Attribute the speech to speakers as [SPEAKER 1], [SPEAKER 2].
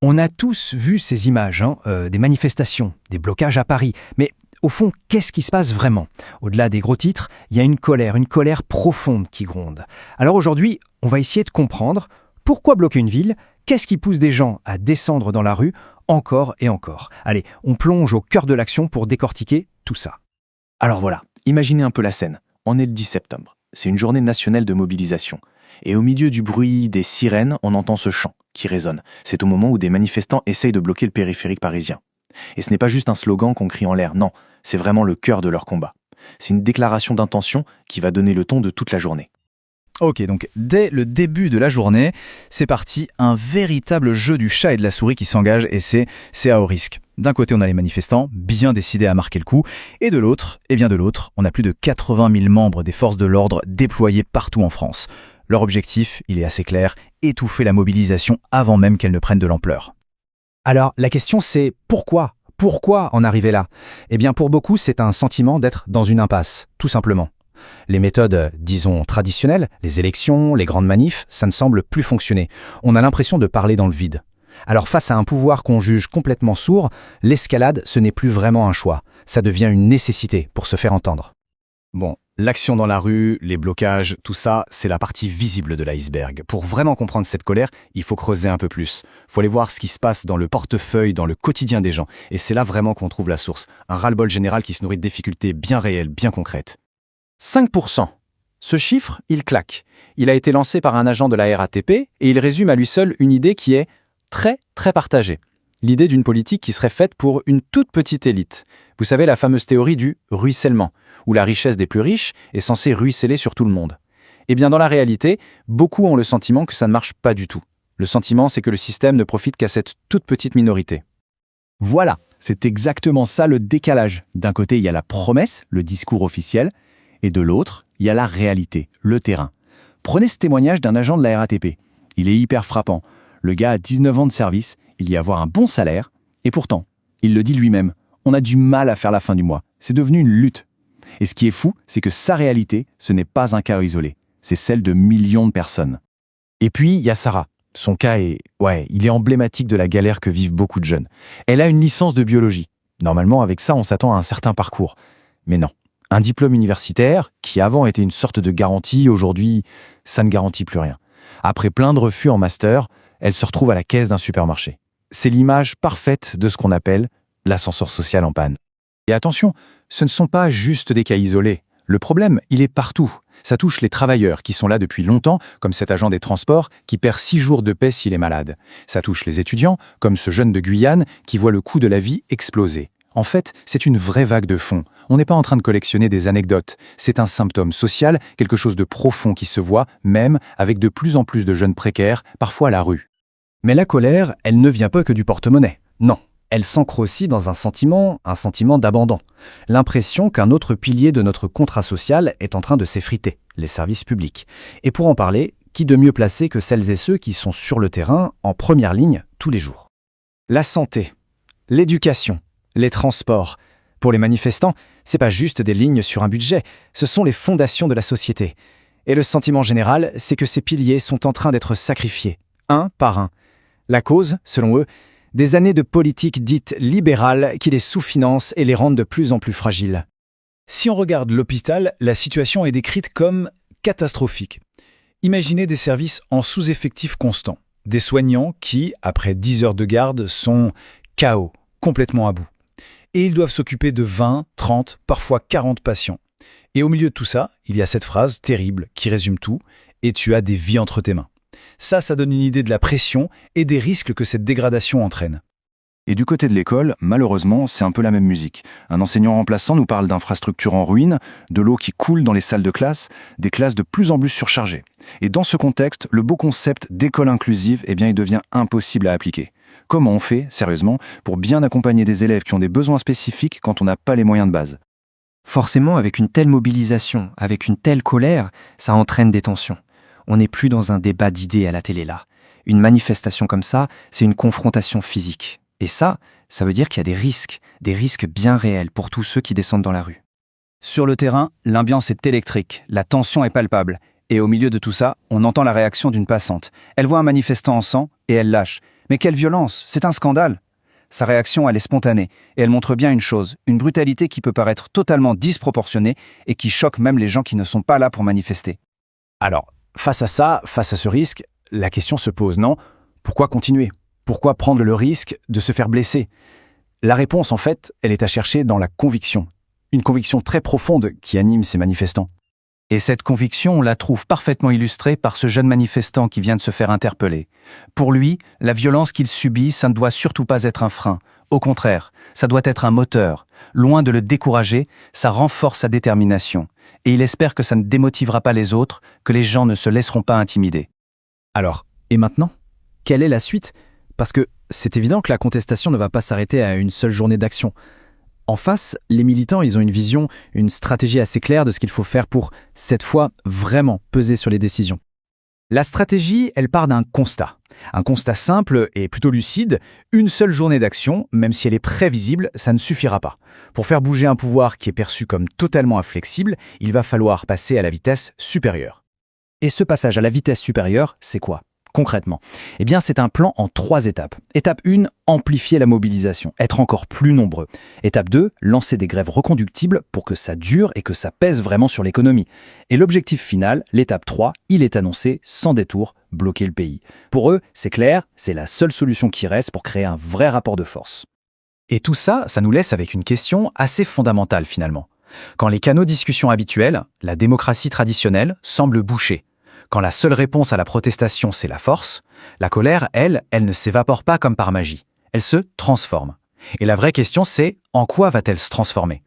[SPEAKER 1] On a tous vu ces images, des manifestations, des blocages à Paris. Mais au fond, qu'est-ce qui se passe vraiment? Au-delà des gros titres, il y a une colère profonde qui gronde. Alors aujourd'hui, on va essayer de comprendre pourquoi bloquer une ville, qu'est-ce qui pousse des gens à descendre dans la rue encore et encore. Allez, on plonge au cœur de l'action pour décortiquer tout ça.
[SPEAKER 2] Alors voilà, imaginez un peu la scène. On est le 10 septembre. C'est une journée nationale de mobilisation. Et au milieu du bruit des sirènes, on entend ce chant qui résonne. C'est au moment où des manifestants essayent de bloquer le périphérique parisien. Et ce n'est pas juste un slogan qu'on crie en l'air, non, c'est vraiment le cœur de leur combat. C'est une déclaration d'intention qui va donner le ton de toute la journée.
[SPEAKER 3] Ok, donc dès le début de la journée, c'est parti, un véritable jeu du chat et de la souris qui s'engage et c'est à haut risque. D'un côté, on a les manifestants, bien décidés à marquer le coup, et de l'autre, on a plus de 80 000 membres des forces de l'ordre déployés partout en France. Leur objectif, il est assez clair, étouffer la mobilisation avant même qu'elle ne prenne de l'ampleur.
[SPEAKER 1] Alors, la question c'est pourquoi? Pourquoi en arriver là? Eh bien, pour beaucoup, c'est un sentiment d'être dans une impasse, tout simplement. Les méthodes, disons, traditionnelles, les élections, les grandes manifs, ça ne semble plus fonctionner. On a l'impression de parler dans le vide. Alors face à un pouvoir qu'on juge complètement sourd, l'escalade, ce n'est plus vraiment un choix. Ça devient une nécessité pour se faire entendre.
[SPEAKER 3] Bon, l'action dans la rue, les blocages, tout ça, c'est la partie visible de l'iceberg. Pour vraiment comprendre cette colère, il faut creuser un peu plus. Il faut aller voir ce qui se passe dans le portefeuille, dans le quotidien des gens. Et c'est là vraiment qu'on trouve la source. Un ras-le-bol général qui se nourrit de difficultés bien réelles, bien concrètes.
[SPEAKER 4] 5%. Ce chiffre, il claque. Il a été lancé par un agent de la RATP et il résume à lui seul une idée qui est très partagée. L'idée d'une politique qui serait faite pour une toute petite élite. Vous savez, la fameuse théorie du ruissellement, où la richesse des plus riches est censée ruisseler sur tout le monde. Eh bien, dans la réalité, beaucoup ont le sentiment que ça ne marche pas du tout. Le sentiment, c'est que le système ne profite qu'à cette toute petite minorité.
[SPEAKER 2] Voilà, c'est exactement ça le décalage. D'un côté, il y a la promesse, le discours officiel, et de l'autre, il y a la réalité, le terrain. Prenez ce témoignage d'un agent de la RATP. Il est hyper frappant. Le gars a 19 ans de service, il y a avoir un bon salaire, et pourtant, il le dit lui-même, on a du mal à faire la fin du mois. C'est devenu une lutte. Et ce qui est fou, c'est que sa réalité, ce n'est pas un cas isolé. C'est celle de millions de personnes. Et puis, il y a Sarah. Son cas il est emblématique de la galère que vivent beaucoup de jeunes. Elle a une licence de biologie. Normalement, avec ça, on s'attend à un certain parcours. Mais non. Un diplôme universitaire, qui avant était une sorte de garantie, aujourd'hui, ça ne garantit plus rien. Après plein de refus en master, elle se retrouve à la caisse d'un supermarché. C'est l'image parfaite de ce qu'on appelle l'ascenseur social en panne. Et attention, ce ne sont pas juste des cas isolés. Le problème, il est partout. Ça touche les travailleurs qui sont là depuis longtemps, comme cet agent des transports qui perd 6 jours de paie s'il est malade. Ça touche les étudiants, comme ce jeune de Guyane qui voit le coût de la vie exploser. En fait, c'est une vraie vague de fond. On n'est pas en train de collectionner des anecdotes. C'est un symptôme social, quelque chose de profond qui se voit, même avec de plus en plus de jeunes précaires, parfois à la rue.
[SPEAKER 3] Mais la colère, elle ne vient pas que du porte-monnaie. Non, elle s'ancre aussi dans un sentiment d'abandon. L'impression qu'un autre pilier de notre contrat social est en train de s'effriter, les services publics. Et pour en parler, qui de mieux placé que celles et ceux qui sont sur le terrain, en première ligne, tous les jours?
[SPEAKER 4] La santé, l'éducation, les transports. Pour les manifestants, c'est pas juste des lignes sur un budget, ce sont les fondations de la société. Et le sentiment général, c'est que ces piliers sont en train d'être sacrifiés, un par un. La cause, selon eux, des années de politique dite libérale qui les sous-financent et les rendent de plus en plus fragiles.
[SPEAKER 5] Si on regarde l'hôpital, la situation est décrite comme catastrophique. Imaginez des services en sous-effectif constant, des soignants qui, après 10 heures de garde, sont KO, complètement à bout. Et ils doivent s'occuper de 20, 30, parfois 40 patients. Et au milieu de tout ça, il y a cette phrase terrible qui résume tout « et tu as des vies entre tes mains ». Ça donne une idée de la pression et des risques que cette dégradation entraîne.
[SPEAKER 2] Et du côté de l'école, malheureusement, c'est un peu la même musique. Un enseignant remplaçant nous parle d'infrastructures en ruine, de l'eau qui coule dans les salles de classe, des classes de plus en plus surchargées. Et dans ce contexte, le beau concept d'école inclusive, il devient impossible à appliquer. Comment on fait, sérieusement, pour bien accompagner des élèves qui ont des besoins spécifiques quand on n'a pas les moyens de base?
[SPEAKER 6] Forcément, avec une telle mobilisation, avec une telle colère, ça entraîne des tensions. On n'est plus dans un débat d'idées à la télé là. Une manifestation comme ça, c'est une confrontation physique. Et ça veut dire qu'il y a des risques bien réels pour tous ceux qui descendent dans la rue.
[SPEAKER 4] Sur le terrain, l'ambiance est électrique, la tension est palpable. Et au milieu de tout ça, on entend la réaction d'une passante. Elle voit un manifestant en sang et elle lâche. Mais quelle violence! C'est un scandale! Sa réaction, elle est spontanée, et elle montre bien une chose, une brutalité qui peut paraître totalement disproportionnée et qui choque même les gens qui ne sont pas là pour manifester.
[SPEAKER 1] Alors, face à ça, face à ce risque, la question se pose, non? Pourquoi continuer? Pourquoi prendre le risque de se faire blesser? La réponse, en fait, elle est à chercher dans la conviction. Une conviction très profonde qui anime ces manifestants.
[SPEAKER 4] Et cette conviction, on la trouve parfaitement illustrée par ce jeune manifestant qui vient de se faire interpeller. Pour lui, la violence qu'il subit, ça ne doit surtout pas être un frein. Au contraire, ça doit être un moteur. Loin de le décourager, ça renforce sa détermination. Et il espère que ça ne démotivera pas les autres, que les gens ne se laisseront pas intimider.
[SPEAKER 3] Alors, et maintenant? Quelle est la suite? Parce que c'est évident que la contestation ne va pas s'arrêter à une seule journée d'action. En face, les militants, ils ont une vision, une stratégie assez claire de ce qu'il faut faire pour, cette fois, vraiment peser sur les décisions. La stratégie, elle part d'un constat. Un constat simple et plutôt lucide. Une seule journée d'action, même si elle est prévisible, ça ne suffira pas. Pour faire bouger un pouvoir qui est perçu comme totalement inflexible, il va falloir passer à la vitesse supérieure. Et ce passage à la vitesse supérieure, c'est quoi? Concrètement, eh bien, c'est un plan en 3 étapes. Étape 1, amplifier la mobilisation, être encore plus nombreux. Étape 2, lancer des grèves reconductibles pour que ça dure et que ça pèse vraiment sur l'économie. Et l'objectif final, l'étape 3, il est annoncé sans détour, bloquer le pays. Pour eux, c'est clair, c'est la seule solution qui reste pour créer un vrai rapport de force. Et tout ça, ça nous laisse avec une question assez fondamentale finalement. Quand les canaux de discussion habituels, la démocratie traditionnelle, semblent bouchés, quand la seule réponse à la protestation, c'est la force, la colère, elle ne s'évapore pas comme par magie. Elle se transforme. Et la vraie question, c'est en quoi va-t-elle se transformer?